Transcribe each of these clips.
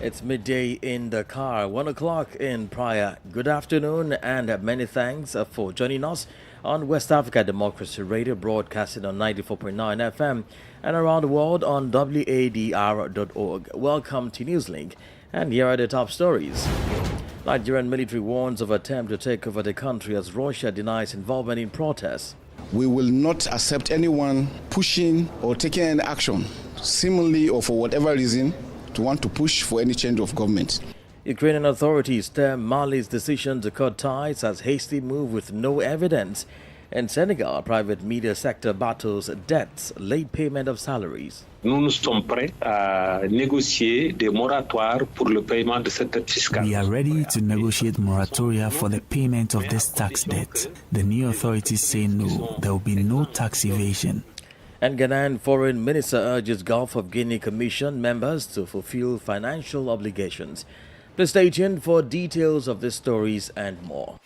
It's midday in Dakar, 1 o'clock in Praia. Good afternoon and many thanks for joining us on West Africa Democracy Radio, broadcasting on 94.9 FM and around the world on wadr.org. Welcome to Newslink, and here are the top stories. Nigerian military warns of attempt to take over the country as Russia denies involvement in protests. We will not accept anyone pushing or taking any action, seemingly or for whatever reason, to want to push for any change of government. Ukrainian authorities term Mali's decision to cut ties as hasty move with no evidence. In Senegal, private media sector battles debts, late payment of salaries. Nous sommes prêts à négocier des moratoires pour le paiement de cette dette fiscale. We are ready to negotiate moratoria for the payment of this tax debt. The new authorities say no, there will be no tax evasion. And Ghanaian Foreign Minister urges Gulf of Guinea Commission members to fulfill financial obligations. Please stay tuned for details of these stories and more.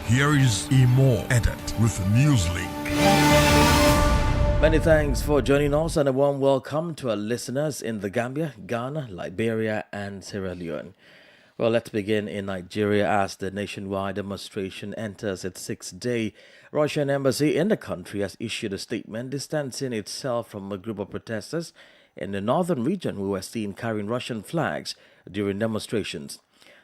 Here is Imo Edit with Newslink. Many thanks for joining us and a warm welcome to our listeners in the Gambia, Ghana, Liberia and Sierra Leone. Well, let's begin in Nigeria as the nationwide demonstration enters its sixth day. Russian embassy in the country has issued a statement distancing itself from a group of protesters in the northern region who were seen carrying Russian flags during demonstrations.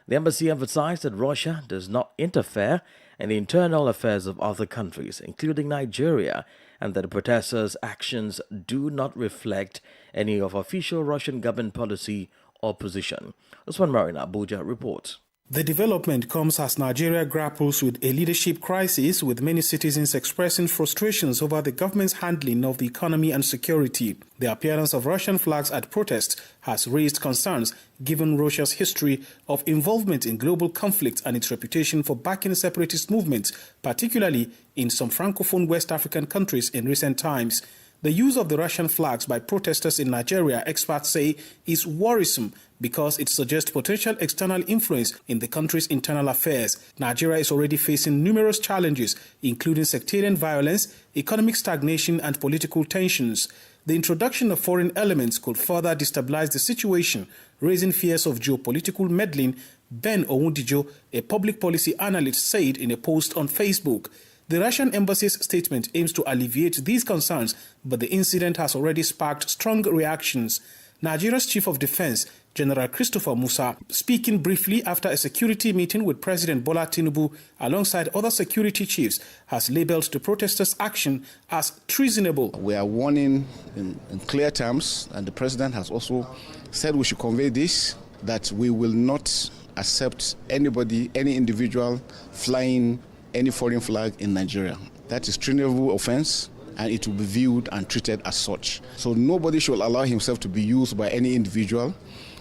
The embassy emphasized that Russia does not interfere in the internal affairs of other countries, including Nigeria, and that the protesters' actions do not reflect any of official Russian government policy or position. Usman Marina, Abuja reports. The development comes as Nigeria grapples with a leadership crisis, with many citizens expressing frustrations over the government's handling of the economy and security. The appearance of Russian flags at protests has raised concerns given Russia's history of involvement in global conflict and its reputation for backing separatist movements, particularly in some Francophone West African countries in recent times. The use of the Russian flags by protesters in Nigeria, experts say, is worrisome because it suggests potential external influence in the country's internal affairs. Nigeria is already facing numerous challenges, including sectarian violence, economic stagnation, and political tensions. The introduction of foreign elements could further destabilize the situation, raising fears of geopolitical meddling, Ben Owundijo, a public policy analyst, said in a post on Facebook. The Russian embassy's statement aims to alleviate these concerns, but the incident has already sparked strong reactions. Nigeria's Chief of Defense, General Christopher Musa, speaking briefly after a security meeting with President Bola Tinubu alongside other security chiefs, has labelled the protesters' action as treasonable. We are warning in clear terms, and the President has also said we should convey this, that we will not accept anybody, any individual flying any foreign flag in Nigeria. That is treasonable offense, and it will be viewed and treated as such. So nobody should allow himself to be used by any individual.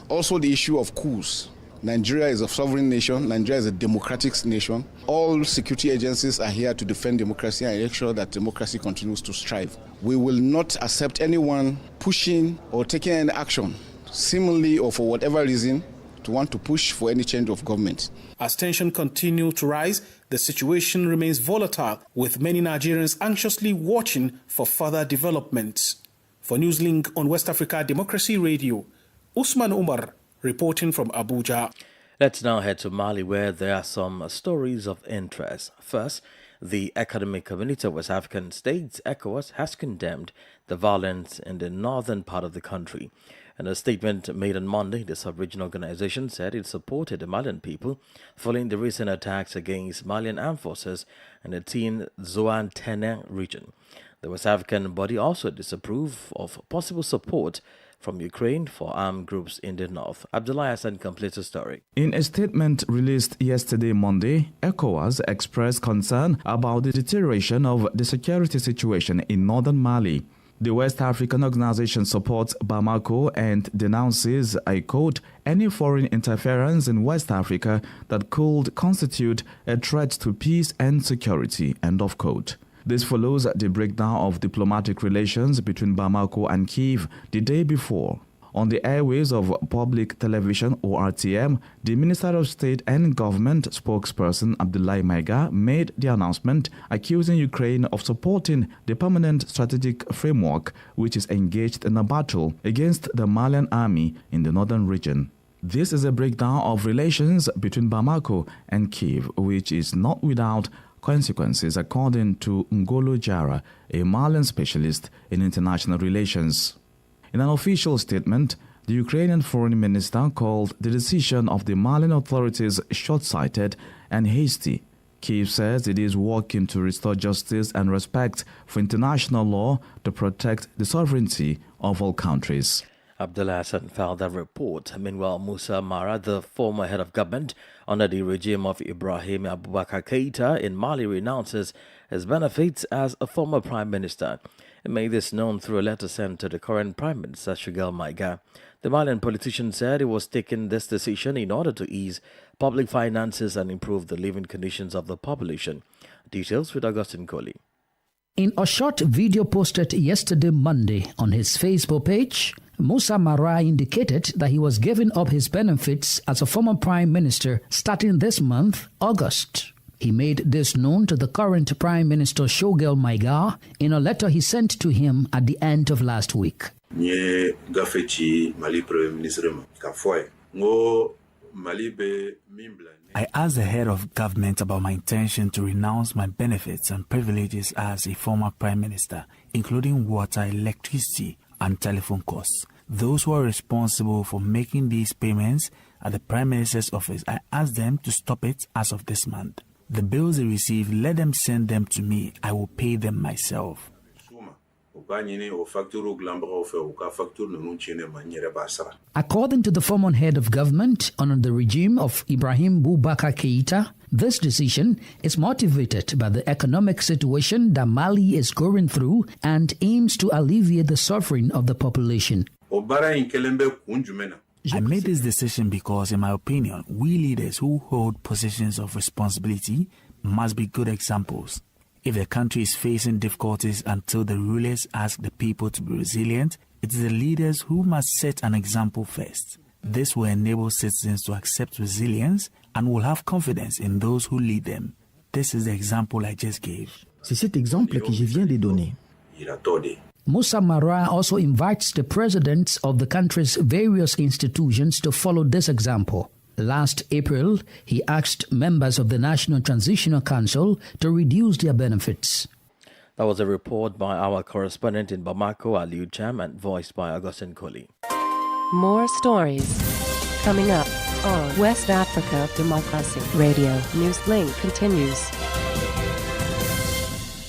Also, the issue of coups. Nigeria is a sovereign nation. Nigeria is a democratic nation. All security agencies are here to defend democracy and make sure that democracy continues to strive. We will not accept anyone pushing or taking any action, seemingly or for whatever reason, to want to push for any change of government. As tension continues to rise, the situation remains volatile, with many Nigerians anxiously watching for further developments. For Newslink on West Africa Democracy Radio, Usman Umar reporting from Abuja. Let's now head to Mali, where there are some stories of interest. First, the Economic Community of West African States, ECOWAS, has condemned the violence in the northern part of the country. In a statement made on Monday, the sub-regional organization said it supported the Malian people following the recent attacks against Malian armed forces in the Tin Zouan-Tenin region. The West African body also disapproved of possible support from Ukraine for armed groups in the north. Abdullah Hassan completes the story. In a statement released yesterday, Monday, ECOWAS expressed concern about the deterioration of the security situation in northern Mali. The West African organization supports Bamako and denounces, I quote, any foreign interference in West Africa that could constitute a threat to peace and security, end of quote. This follows the breakdown of diplomatic relations between Bamako and Kyiv the day before. On the airways of public television (ORTM), the Minister of State and Government spokesperson Abdoulaye Maiga made the announcement accusing Ukraine of supporting the permanent strategic framework which is engaged in a battle against the Malian army in the northern region. This is a breakdown of relations between Bamako and Kiev, which is not without consequences, according to Ngolo Jara, a Malian specialist in international relations. In an official statement, the Ukrainian foreign minister called the decision of the Malian authorities short-sighted and hasty. Kiev says it is working to restore justice and respect for international law to protect the sovereignty of all countries. Abdullah Hassan filed that report. Meanwhile, Musa Mara, the former head of government under the regime of Ibrahim Boubacar Keïta in Mali, renounces his benefits as a former prime minister. He made this known through a letter sent to the current prime minister, Senegal Maiga. The Malian politician said he was taking this decision in order to ease public finances and improve the living conditions of the population. Details with Augustine Coley. In a short video posted yesterday Monday on his Facebook page, Musa Mara indicated that he was giving up his benefits as a former prime minister starting this month, August. He made this known to the current Prime Minister Senegal Maiga in a letter he sent to him at the end of last week. I asked the head of government about my intention to renounce my benefits and privileges as a former prime minister, including water, electricity, and telephone costs. Those who are responsible for making these payments at the Prime Minister's office, I asked them to stop it as of this month. The bills they receive, let them send them to me. I will pay them myself. According to the former head of government under the regime of Ibrahim Boubacar Keïta, this decision is motivated by the economic situation that Mali is going through and aims to alleviate the suffering of the population. I made this decision because, in my opinion, we leaders who hold positions of responsibility must be good examples. If the country is facing difficulties until the rulers ask the people to be resilient, it is the leaders who must set an example first. This will enable citizens to accept resilience and will have confidence in those who lead them. This is the example I just gave. C'est cet exemple que je viens de donner. Musa Mara also invites the presidents of the country's various institutions to follow this example. Last April, he asked members of the National Transitional Council to reduce their benefits. That was a report by our correspondent in Bamako, Aliu Cham, and voiced by Augustine Coley. More stories coming up on West Africa Democracy Radio. Newslink continues.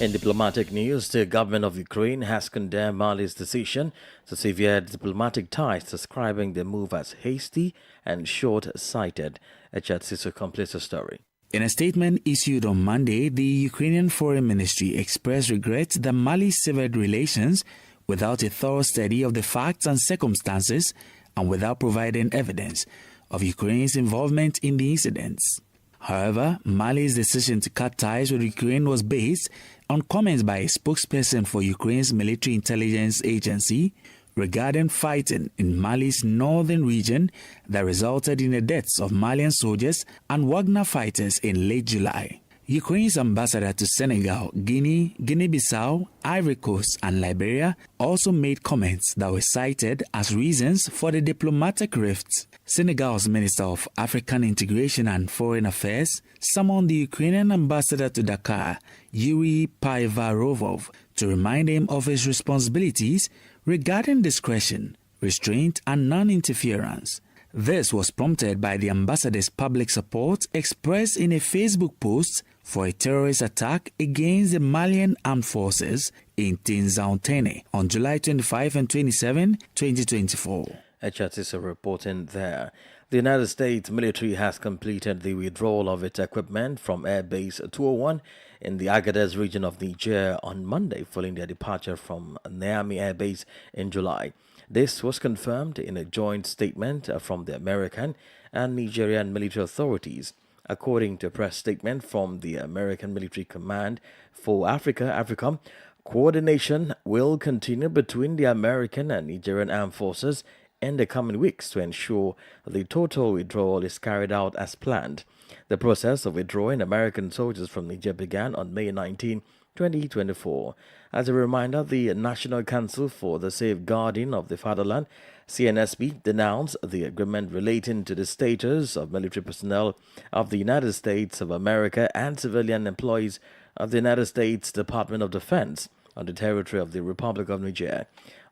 In diplomatic news, the government of Ukraine has condemned Mali's decision to sever diplomatic ties, describing the move as hasty and short-sighted. Echat completes the story. In a statement issued on Monday, the Ukrainian Foreign Ministry expressed regret that Mali severed relations without a thorough study of the facts and circumstances and without providing evidence of Ukraine's involvement in the incidents. However, Mali's decision to cut ties with Ukraine was based on comments by a spokesperson for Ukraine's military intelligence agency regarding fighting in Mali's northern region that resulted in the deaths of Malian soldiers and Wagner fighters in late July. Ukraine's ambassador to Senegal, Guinea, Guinea-Bissau, Ivory Coast, and Liberia also made comments that were cited as reasons for the diplomatic rifts. Senegal's Minister of African Integration and Foreign Affairs summoned the Ukrainian ambassador to Dakar, Yuri Paivarovov, to remind him of his responsibilities regarding discretion, restraint, and non-interference. This was prompted by the ambassador's public support expressed in a Facebook post for a terrorist attack against the Malian armed forces in Tinzaontene on July 25 and 27, 2024. HRTC reporting there. The United States military has completed the withdrawal of its equipment from Air Base 201 in the Agadez region of Niger on Monday, following their departure from Niamey Air Base in July. This was confirmed in a joint statement from the American and Nigerian military authorities. According to a press statement from the American Military Command for Africa, AFRICOM, coordination will continue between the American and Nigerian armed forces in the coming weeks to ensure the total withdrawal is carried out as planned. The process of withdrawing American soldiers from Niger began on May 19, 2024. As a reminder, the National Council for the Safeguarding of the Fatherland CNSB denounced the agreement relating to the status of military personnel of the United States of America and civilian employees of the United States Department of Defense on the territory of the Republic of Niger.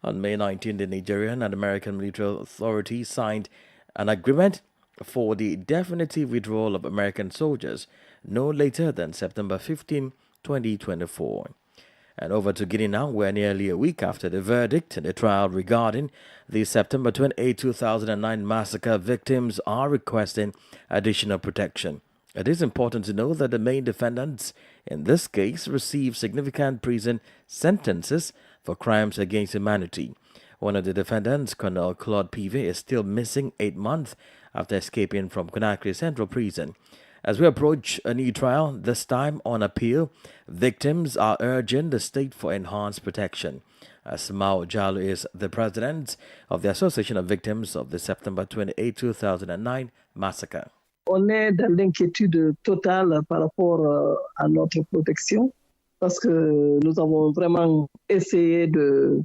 On May 19, the Nigerian and American military authorities signed an agreement for the definitive withdrawal of American soldiers no later than September 15, 2024. And over to Guinea now, where nearly a week after the verdict in the trial regarding the September 28, 2009 massacre, victims are requesting additional protection. It is important to know that the main defendants in this case received significant prison sentences for crimes against humanity. One of the defendants, Colonel Claude Pivet, is still missing 8 months after escaping from Conakry Central Prison. As we approach a new trial, this time on appeal, victims are urging the state for enhanced protection. Asmao Jallo is the president of the Association of Victims of the September 28, 2009 massacre. On est dans l'inquiétude totale par rapport à notre protection parce que nous avons vraiment essayé de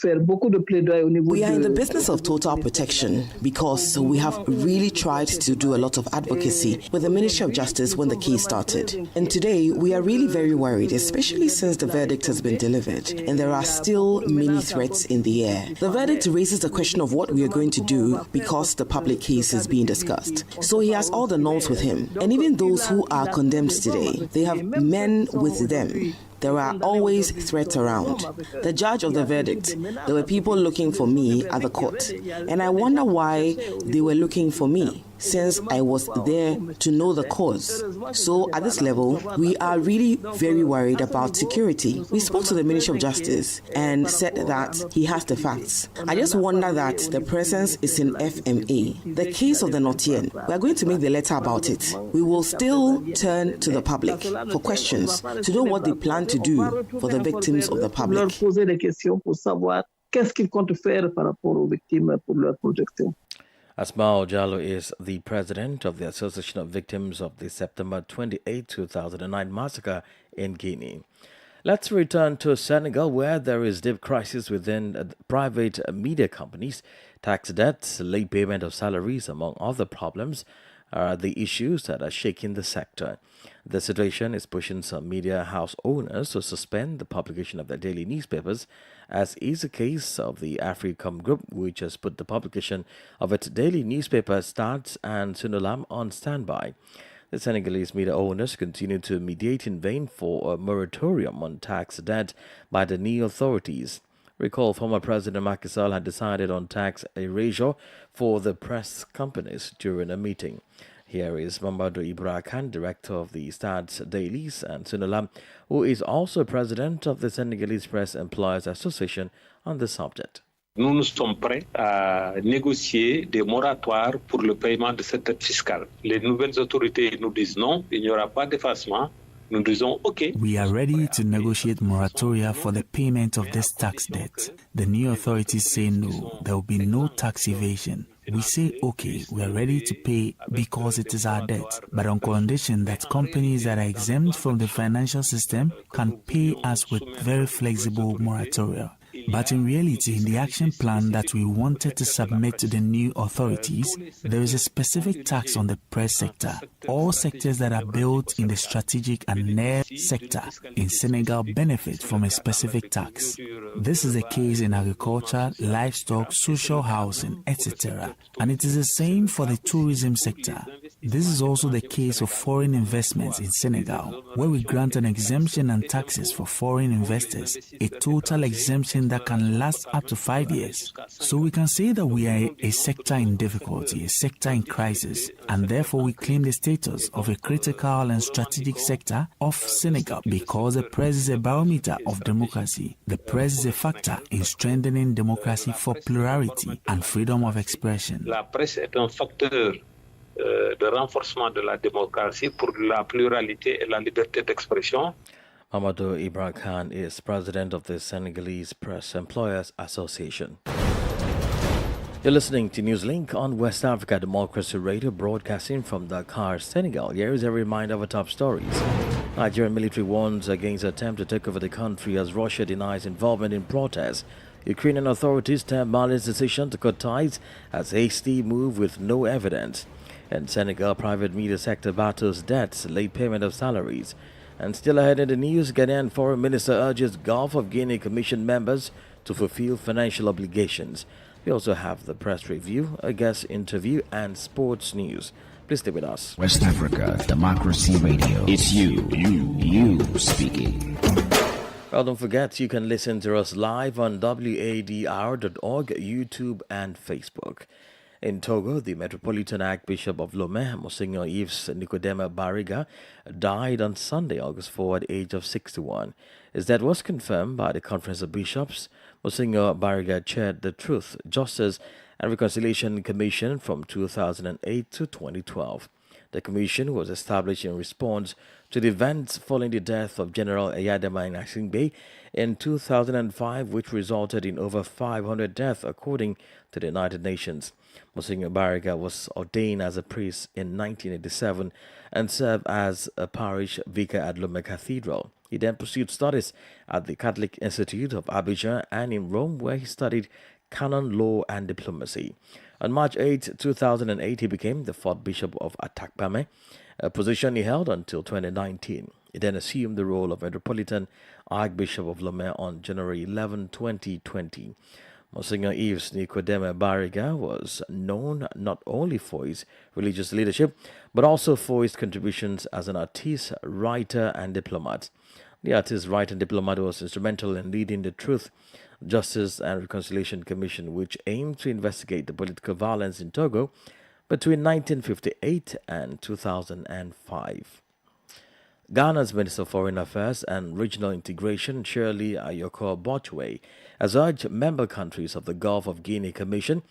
faire beaucoup de plaidoyer au niveau We are in the business of total protection because we have really tried to do a lot of advocacy with the Ministry of Justice when the case started. And today we are really very worried, especially since the verdict has been delivered and there are still many threats in the air. The verdict raises the question of what we are going to do because the public case is being discussed. So he has all the norms with him. And even those who are condemned today, they have men with them. There are always threats around. The judge of the verdict, there were people looking for me at the court. And I wonder why they were looking for me, since I was there to know the cause. So at this level, we are really very worried about security. We spoke to the Ministry of Justice and said that he has the facts. I just wonder that the presence is in FMA. The case of the Notien, we are going to make the letter about it. We will still turn to the public for questions to know what they plan to do for the victims of the public. Asmao Jallo is the president of the Association of Victims of the September 28, 2009 massacre in Guinea. Let's return to Senegal, where there is deep crisis within private media companies. Tax debts, late payment of salaries, among other problems, are the issues that are shaking the sector. The situation is pushing some media house owners to suspend the publication of their daily newspapers, as is the case of the Africom Group, which has put the publication of its daily newspaper Stats and Sunulam on standby. The Senegalese media owners continue to mediate in vain for a moratorium on tax debt by the new authorities. Recall former President Macky Sall had decided on tax erasure for the press companies during a meeting. Here is Mamadou Ibra Khan, director of the Stats Dailies, and Sunulam, who is also president of the Senegalese Press Employers Association, on the subject. Nous sommes prêts à négocier des moratoires pour le paiement de cette dette fiscale. Les nouvelles autorités nous disent non, il n'y aura pas d'effacement. Nous disons OK. We are ready to negotiate moratoria for the payment of this tax debt. The new authorities say no, there will be no tax evasion. We say, okay, we are ready to pay because it is our debt, but on condition that companies that are exempt from the financial system can pay us with very flexible moratoria. But in reality, in the action plan that we wanted to submit to the new authorities, there is a specific tax on the press sector. All sectors that are built in the strategic and near sector in Senegal benefit from a specific tax. This is the case in agriculture, livestock, social housing, etc. And it is the same for the tourism sector. This is also the case of foreign investments in Senegal, where we grant an exemption and taxes for foreign investors, a total exemption that can last up to 5 years. So we can say that we are a sector in difficulty, a sector in crisis, and therefore we claim the status of a critical and strategic sector of Senegal because the press is a barometer of democracy. The press is a factor in strengthening democracy for plurality and freedom of expression. La presse est un facteur de renforcement de la démocratie pour la pluralité et la liberté d'expression. Mamadou Ibra Khan is president of the Senegalese Press Employers Association. You're listening to Newslink on West Africa Democracy Radio, broadcasting from Dakar, Senegal. Here is a reminder of our top stories. Nigerian military warns against attempt to take over the country as Russia denies involvement in protests Ukrainian authorities term Mali's decision to cut ties as hasty move with no evidence. And Senegal private media sector battles debts, late payment of salaries. And still ahead in the news, Ghanaian Foreign Minister urges Gulf of Guinea Commission members to fulfill financial obligations. We also have the press review, a guest interview, and sports news. Please stay with us. West Africa Democracy Radio. It's you speaking. Well, don't forget, you can listen to us live on wadr.org, YouTube, and Facebook. In Togo, the Metropolitan Archbishop of Lomé, Monsignor Yves Nicodeme Barriga, died on Sunday, August 4, at the age of 61. His death was confirmed by the Conference of Bishops. Monsignor Barriga chaired the Truth, Justice, and Reconciliation Commission from 2008 to 2012. The commission was established in response to the events following the death of General Eyadema Asingbe in 2005, which resulted in over 500 deaths, according to the United Nations. Monsignor Barriga was ordained as a priest in 1987 and served as a parish vicar at Lomé Cathedral. He then pursued studies at the Catholic Institute of Abidjan and in Rome, where he studied canon law and diplomacy. On March 8, 2008, he became the fourth bishop of Atakpame, a position he held until 2019. He then assumed the role of Metropolitan Archbishop of Lomé on January 11, 2020. Monsignor Yves Nicodeme Barriga was known not only for his religious leadership, but also for his contributions as an artist, writer, and diplomat. The artist, writer, and diplomat was instrumental in leading the Truth, Justice, and Reconciliation Commission, which aimed to investigate the political violence in Togo between 1958 and 2005. Ghana's Minister of Foreign Affairs and Regional Integration, Shirley Ayoko Botchway, has urged member countries of the Gulf of Guinea Commission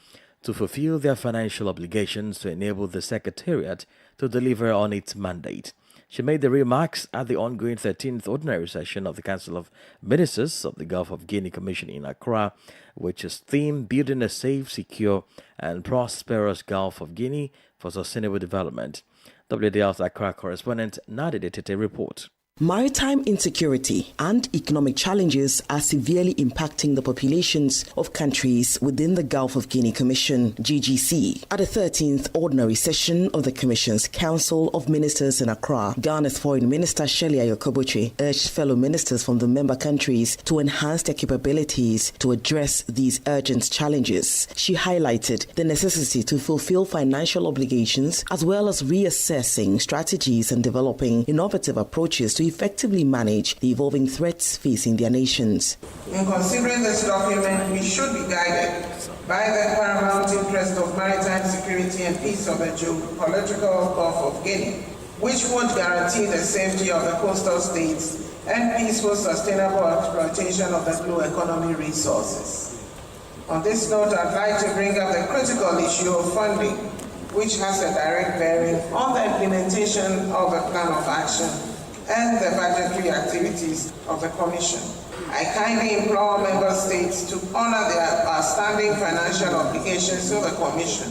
to fulfill their financial obligations to enable the Secretariat to deliver on its mandate. She made the remarks at the ongoing 13th Ordinary Session of the Council of Ministers of the Gulf of Guinea Commission in Accra, which is themed Building a Safe, Secure and Prosperous Gulf of Guinea for Sustainable Development. WDL's Accra correspondent Nadide Tete reports. Maritime insecurity and economic challenges are severely impacting the populations of countries within the Gulf of Guinea Commission, GGC. At the 13th Ordinary Session of the Commission's Council of Ministers in Accra, Ghana's Foreign Minister Shirley Ayoko urged fellow ministers from the member countries to enhance their capabilities to address these urgent challenges. She highlighted the necessity to fulfill financial obligations as well as reassessing strategies and developing innovative approaches to effectively manage the evolving threats facing their nations. In considering this document, we should be guided by the paramount interest of maritime security and peace of the geopolitical Gulf of Guinea, which would guarantee the safety of the coastal states and peaceful, sustainable exploitation of the blue economy resources. On this note, I'd like to bring up the critical issue of funding, which has a direct bearing on the implementation of the plan of action and the budgetary activities of the Commission. I kindly implore member states to honor their outstanding financial obligations to the Commission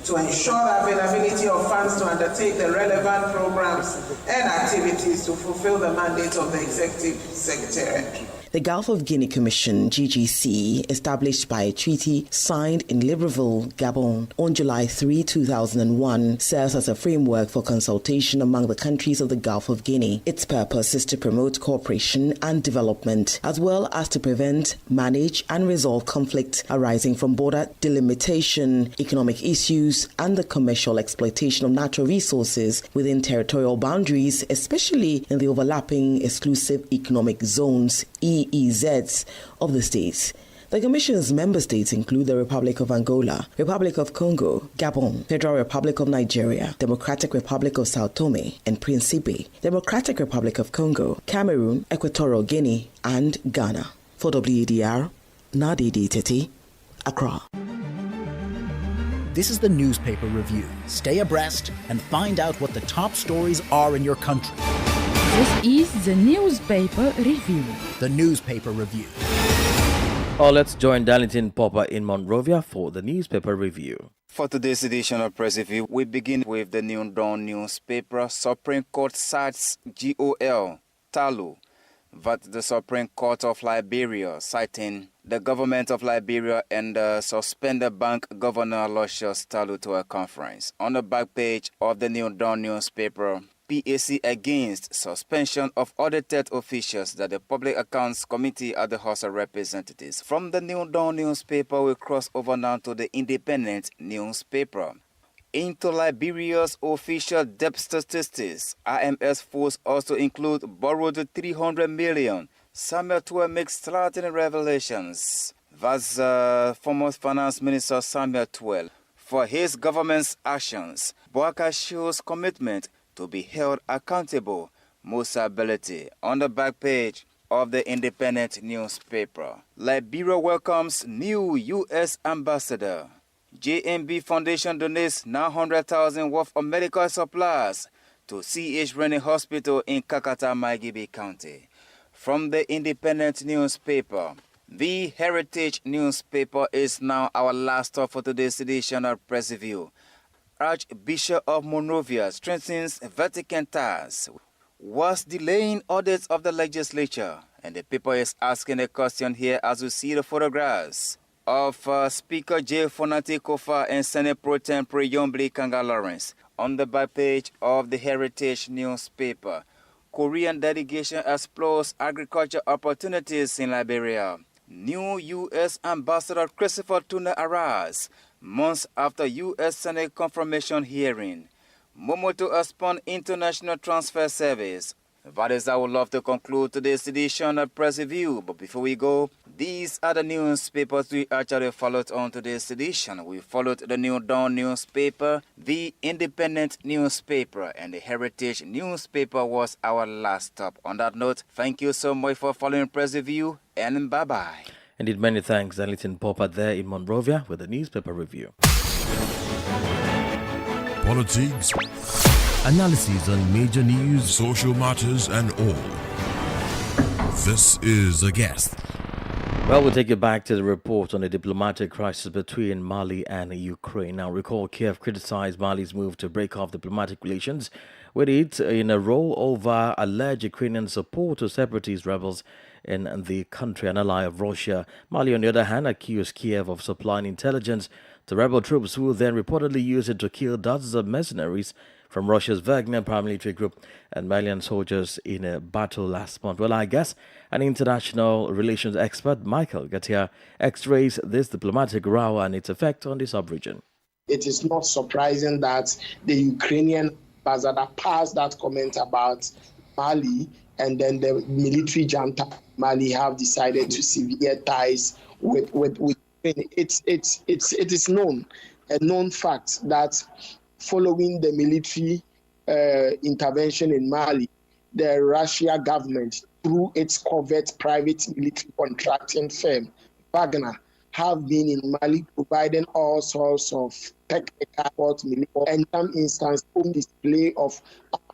to ensure the availability of funds to undertake the relevant programs and activities to fulfill the mandate of the Executive Secretariat. The Gulf of Guinea Commission, GGC, established by a treaty signed in Libreville, Gabon on July 3, 2001, serves as a framework for consultation among the countries of the Gulf of Guinea. Its purpose is to promote cooperation and development, as well as to prevent, manage, and resolve conflict arising from border delimitation, economic issues, and the commercial exploitation of natural resources within territorial boundaries, especially in the overlapping exclusive economic zones, EEZs, of the states. The Commission's member states include the Republic of Angola, Republic of Congo, Gabon, Federal Republic of Nigeria, Democratic Republic of Sao Tome and Principe, Democratic Republic of Congo, Cameroon, Equatorial Guinea, and Ghana. For WADR, Nadide Tete, Accra. This is the newspaper review. Stay abreast and find out what the top stories are in your country. This is the newspaper review. The newspaper review. Oh, let's join Darlington Popper in Monrovia for the newspaper review. For today's edition of Press Review, we begin with the New Dawn newspaper. Supreme Court cites GOL, Talu, that the Supreme Court of Liberia, citing the government of Liberia and the suspended bank governor Aloysius Talu to a conference. On the back page of the New Dawn newspaper, PAC against suspension of audited officials that the Public Accounts Committee at the House of Representatives. From the New Dawn newspaper, we cross over now to the Independent newspaper. Into Liberia's official debt statistics, IMS forecasts also include borrowed 300 million. Samuel Tuel makes startling revelations. That's former Finance Minister Samuel Tuel. For his government's actions, Boaka shows commitment to be held accountable. Musa ability on the back page of the Independent newspaper. Liberia welcomes new U.S. ambassador. JMB Foundation donates 900,000 worth of medical supplies to C.H. Rennie Hospital in Kakata, Maigibi County. From the Independent newspaper, the Heritage newspaper is now our last stop for today's edition of Press Review. Archbishop of Monrovia strengthens Vatican ties. Was delaying audits of the legislature, and the paper is asking a question here as we see the photographs of Speaker J. Fonati Kofa and Senate Pro Tempore Yombli Kanga Lawrence. On the back page of the Heritage newspaper, Korean delegation explores agriculture opportunities in Liberia. New U.S. Ambassador Christopher Tuna arrives months after U.S. Senate confirmation hearing. Momoto expand international transfer service. That is, I would love to conclude today's edition of Press Review. But before we go, these are the newspapers we actually followed on today's edition. We followed the New Dawn newspaper, the Independent newspaper, and the Heritage newspaper was our last stop. On that note, thank you so much for following Press Review, and bye-bye. Indeed, many thanks, Darlington Popper there in Monrovia with the newspaper review. Politics, analysis on major news, social matters, and all. This is A Guest. Well, we'll take you back to the report on the diplomatic crisis between Mali and Ukraine. Now, recall Kiev criticized Mali's move to break off diplomatic relations with it in a row over alleged Ukrainian support to separatist rebels in the country, an ally of Russia. Mali, on the other hand, accused Kiev of supplying intelligence to rebel troops who then reportedly used it to kill dozens of mercenaries from Russia's Wagner paramilitary group and Malian soldiers in a battle last month. Well, I guess an international relations expert, Michael Gatia, x-rays this diplomatic row and its effect on the sub-region. It is not surprising that the Ukrainian ambassador passed that comment about Mali, and then the military junta Mali have decided to sever ties with Ukraine. It is known, a known fact that following the military intervention in Mali, the Russia government, through its covert private military contracting firm, Wagner, have been in Mali providing all sorts of technical support, and in some instances, display of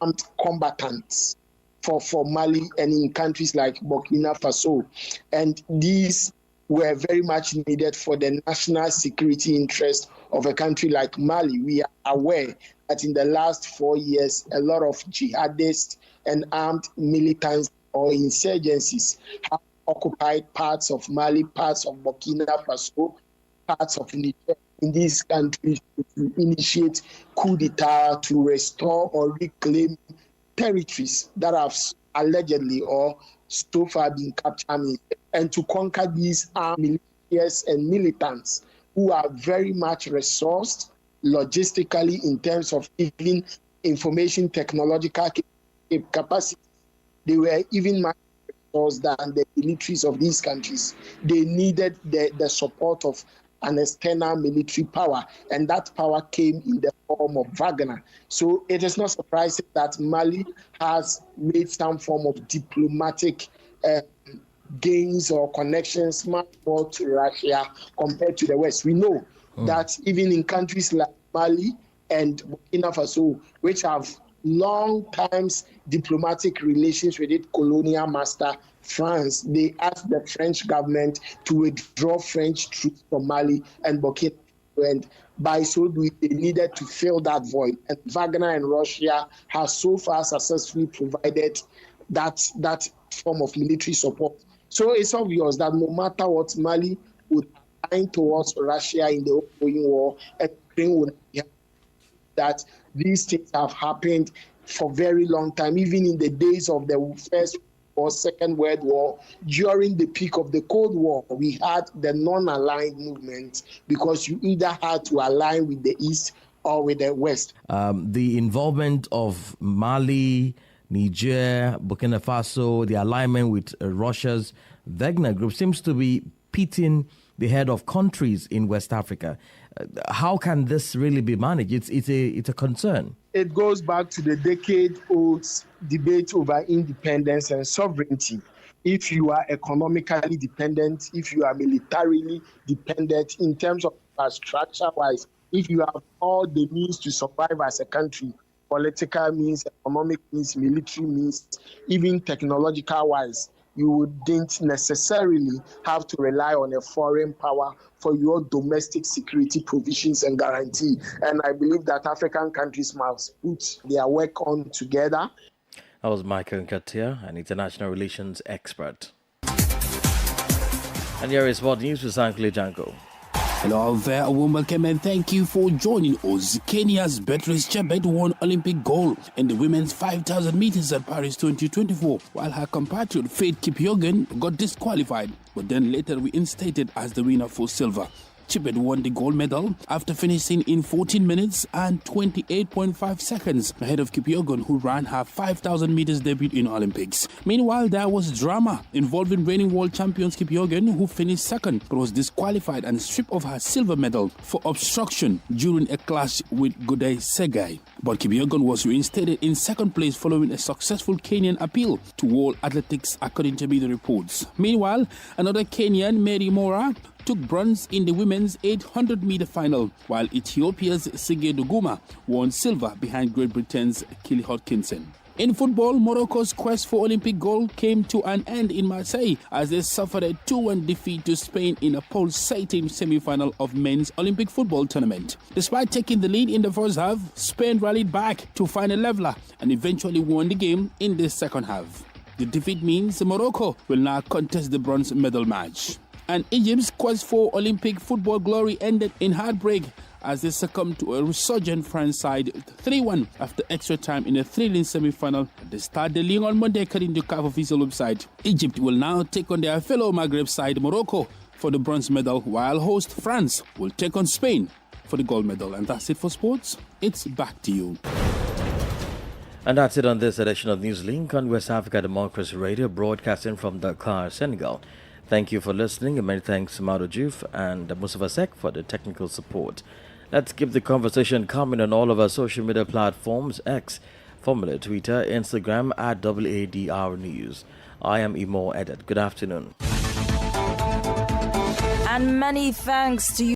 armed combatants for Mali and in countries like Burkina Faso. And these were very much needed for the national security interest of a country like Mali. We are aware that in the last 4 years, a lot of jihadists and armed militants or insurgencies have occupied parts of Mali, parts of Burkina Faso, parts of Niger, in these countries to initiate coup d'etat to restore or reclaim territories that have allegedly or so far been captured, and to conquer these armed militias and militants who are very much resourced logistically in terms of even information technological capacity. They were even much resourced than the militaries of these countries. They needed the support of an external military power, and that power came in the form of Wagner. So it is not surprising that Mali has made some form of diplomatic gains or connections much more to Russia compared to the West. We know that even in countries like Mali and Burkina Faso, which have long times diplomatic relations with its colonial master, France, they asked the French government to withdraw French troops from Mali and Burkina Faso, and by so doing, they needed to fill that void. And Wagner and Russia have so far successfully provided that form of military support. So it's obvious that no matter what, Mali would align towards Russia in the ongoing war, and Ukraine would that these things have happened for a very long time, even in the days of the First or Second World War. During the peak of the Cold War, we had the non-aligned movement because you either had to align with the East or with the West. The involvement of Mali, Niger, Burkina Faso, the alignment with Russia's Wagner group seems to be pitting the head of countries in West Africa. How can this really be managed? It's a concern. It goes back to the decade-old debate over independence and sovereignty. If you are economically dependent, if you are militarily dependent in terms of infrastructure-wise, if you have all the means to survive as a country, political means, economic means, military means, even technological-wise, you wouldn't necessarily have to rely on a foreign power for your domestic security provisions and guarantee. And I believe that African countries must put their work on together. That was Michael Nkatia, an international relations expert. And here is what news with Sankle Janko. Hello, very warm welcome and thank you for joining us. Kenya's Beatrice Chebet won Olympic gold in the women's 5,000 meters at Paris 2024, while her compatriot Faith Kipyegon got disqualified, but then later reinstated as the winner for silver. Chebet won the gold medal after finishing in 14 minutes and 28.5 seconds ahead of Kipyegon, who ran her 5,000 meters debut in Olympics. Meanwhile, there was drama involving reigning world champions Kipyegon, who finished second but was disqualified and stripped of her silver medal for obstruction during a clash with Godai Segai. But Kipyegon was reinstated in second place following a successful Kenyan appeal to World Athletics, according to media reports. Meanwhile, another Kenyan, Mary Mora, took bronze in the women's 800-meter final, while Ethiopia's Sige Duguma won silver behind Great Britain's Kelly Hodkinson. In football, Morocco's quest for Olympic gold came to an end in Marseille as they suffered a 2-1 defeat to Spain in a pulsating semi-final of men's Olympic football tournament. Despite taking the lead in the first half, Spain rallied back to find a leveler and eventually won the game in the second half. The defeat means Morocco will now contest the bronze medal match. And Egypt's quest for Olympic football glory ended in heartbreak as they succumbed to a resurgent France side 3-1 after extra time in a thrilling semi-final at the Stade de Lyon on Monday, according to CAF official website. Egypt will now take on their fellow Maghreb side Morocco for the bronze medal, while host France will take on Spain for the gold medal. And that's it for sports. It's back to you. And that's it on this edition of Newslink on West Africa Democracy Radio, broadcasting from Dakar, Senegal. Thank you for listening, and many thanks to Mado Juf and Mustafa Sek for the technical support. Let's keep the conversation coming on all of our social media platforms: X, formerly Twitter, Instagram at WADR News. I am Imo Edit. Good afternoon. And many thanks to you.